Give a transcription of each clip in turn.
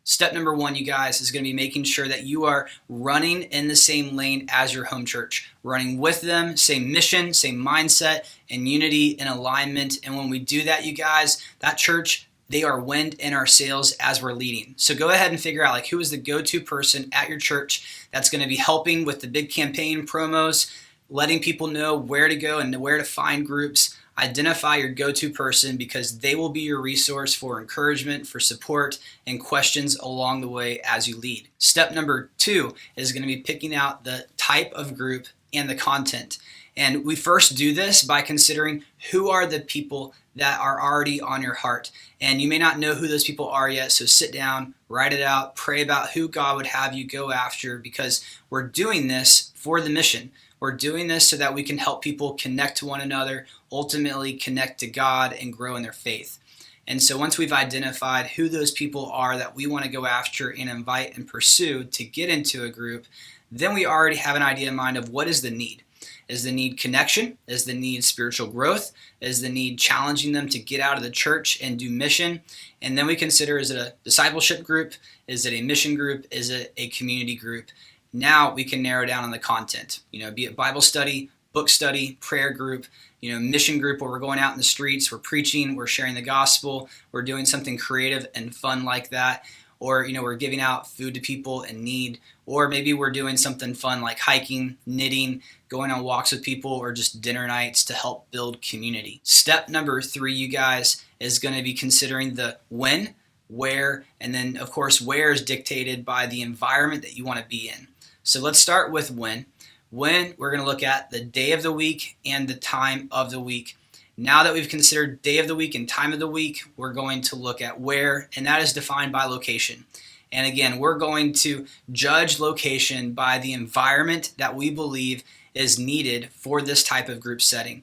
Step number one, you guys, is going to be making sure that you are running in the same lane as your home church, running with them, same mission, same mindset, and unity and alignment. And when we do that, you guys, that church, they are wind in our sails as we're leading. So go ahead and figure out who is the go-to person at your church that's going to be helping with the big campaign promos, letting people know where to go and where to find groups. Identify your go-to person because they will be your resource for encouragement, for support, and questions along the way as you lead. Step number two is going to be picking out the type of group and the content. And we first do this by considering who are the people that are already on your heart. And you may not know who those people are yet, so sit down, write it out, pray about who God would have you go after, because we're doing this for the mission. We're doing this so that we can help people connect to one another, ultimately connect to God and grow in their faith. And so once we've identified who those people are that we want to go after and invite and pursue to get into a group, then we already have an idea in mind of what is the need. Is the need connection? Is the need spiritual growth? Is the need challenging them to get out of the church and do mission? And then we consider, is it a discipleship group? Is it a mission group? Is it a community group? Now we can narrow down on the content, be it Bible study, book study, prayer group, mission group where we're going out in the streets, we're preaching, we're sharing the gospel, we're doing something creative and fun like that. Or, we're giving out food to people in need. Or maybe we're doing something fun like hiking, knitting, going on walks with people, or just dinner nights to help build community. Step number three, you guys, is going to be considering the when, where, and then, of course, where is dictated by the environment that you want to be in. So let's start with when. When, we're going to look at the day of the week and the time of the week. Now that we've considered day of the week and time of the week, we're going to look at where, and that is defined by location. And again, we're going to judge location by the environment that we believe is needed for this type of group setting.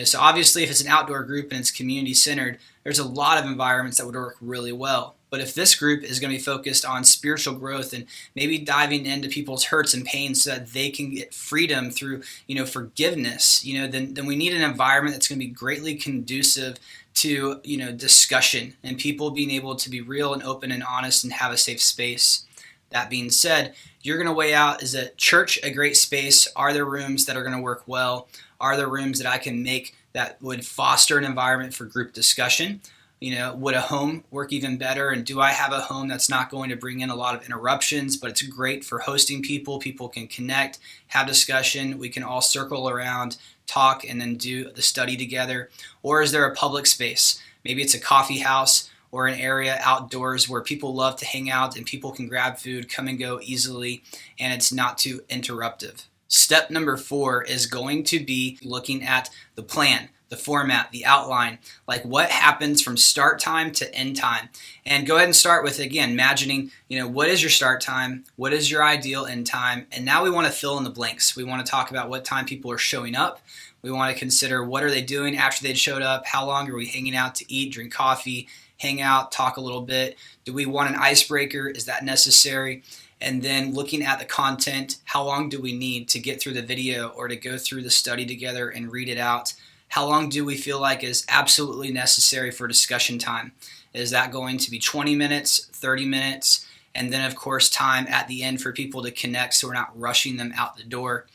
So obviously if it's an outdoor group and it's community centered, there's a lot of environments that would work really well. But if this group is going to be focused on spiritual growth and maybe diving into people's hurts and pains so that they can get freedom through, forgiveness, then we need an environment that's going to be greatly conducive to, discussion and people being able to be real and open and honest and have a safe space. That being said, you're going to weigh out, is a church a great space? Are there rooms that are going to work well? Are there rooms that I can make that would foster an environment for group discussion? Would a home work even better? And do I have a home that's not going to bring in a lot of interruptions, but it's great for hosting people? People can connect, have discussion. We can all circle around, talk, and then do the study together. Or is there a public space? Maybe it's a coffee house or an area outdoors where people love to hang out and people can grab food, come and go easily, and it's not too interruptive. Step number 4 is going to be looking at the plan, the format, the outline, what happens from start time to end time. And go ahead and start with, again, imagining, what is your start time? What is your ideal end time? And now we want to fill in the blanks. We want to talk about what time people are showing up. We want to consider what are they doing after they'd showed up? How long are we hanging out to eat, drink coffee, hang out, talk a little bit? Do we want an icebreaker? Is that necessary? And then looking at the content, how long do we need to get through the video or to go through the study together and read it out? How long do we feel like is absolutely necessary for discussion time? Is that going to be 20 minutes, 30 minutes? And then, of course, time at the end for people to connect so we're not rushing them out the door.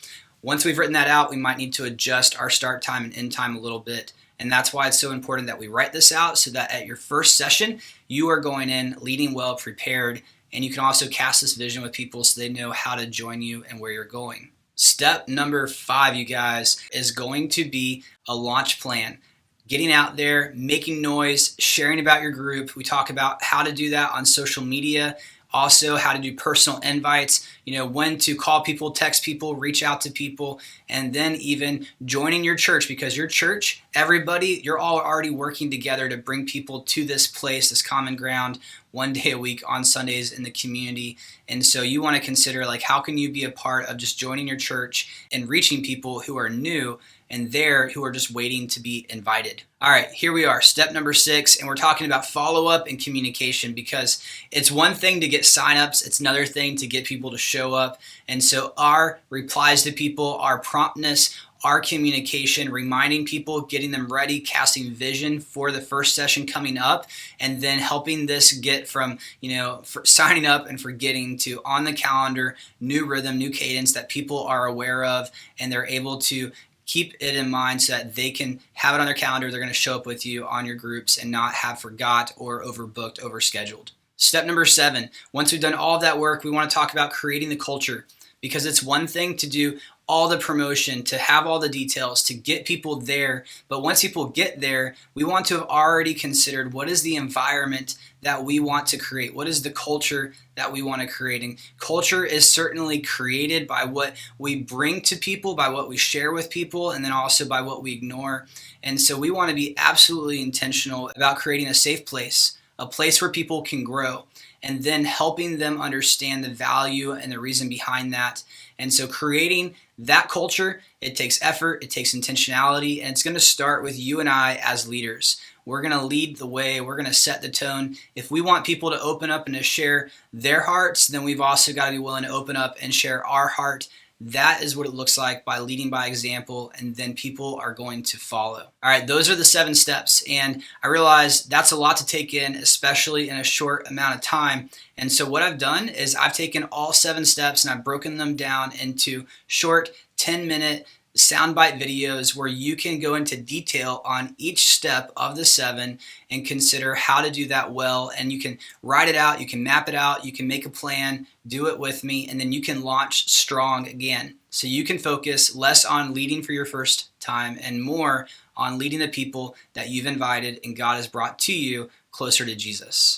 Once we've written that out, we might need to adjust our start time and end time a little bit. And that's why it's so important that we write this out so that at your first session, you are going in leading well prepared, and you can also cast this vision with people so they know how to join you and where you're going. Step number 5, you guys, is going to be a launch plan. Getting out there, making noise, sharing about your group. We talk about how to do that on social media. Also, how to do personal invites, when to call people, text people, reach out to people, and then even joining your church, because your church, everybody, you're all already working together to bring people to this place, this common ground, one day a week on Sundays in the community. And so you want to consider, how can you be a part of just joining your church and reaching people who are new and there who are just waiting to be invited. All right, here we are, step number 6, and we're talking about follow-up and communication, because it's one thing to get signups, it's another thing to get people to show up. And so our replies to people, our promptness, our communication, reminding people, getting them ready, casting vision for the first session coming up, and then helping this get from, signing up and forgetting to on the calendar, new rhythm, new cadence that people are aware of, and they're able to keep it in mind so that they can have it on their calendar. They're going to show up with you on your groups and not have forgot or overbooked, overscheduled. Step number 7, once we've done all of that work, we want to talk about creating the culture, because it's one thing to do all the promotion, to have all the details, to get people there. But once people get there, we want to have already considered what is the environment that we want to create? What is the culture that we want to create? And culture is certainly created by what we bring to people, by what we share with people, and then also by what we ignore. And so we want to be absolutely intentional about creating a safe place, a place where people can grow, and then helping them understand the value and the reason behind that. And so creating that culture, it takes effort, it takes intentionality, and it's going to start with you and I as leaders. We're going to lead the way. We're going to set the tone. If we want people to open up and to share their hearts, then we've also got to be willing to open up and share our heart. That is what it looks like by leading by example, and then people are going to follow. All right, those are the 7 steps, and I realize that's a lot to take in, especially in a short amount of time. And so what I've done is I've taken all 7 steps and I've broken them down into short 10-minute soundbite videos where you can go into detail on each step of the 7 and consider how to do that well. And you can write it out, you can map it out, you can make a plan, do it with me, and then you can launch strong again. So you can focus less on leading for your first time and more on leading the people that you've invited and God has brought to you closer to Jesus.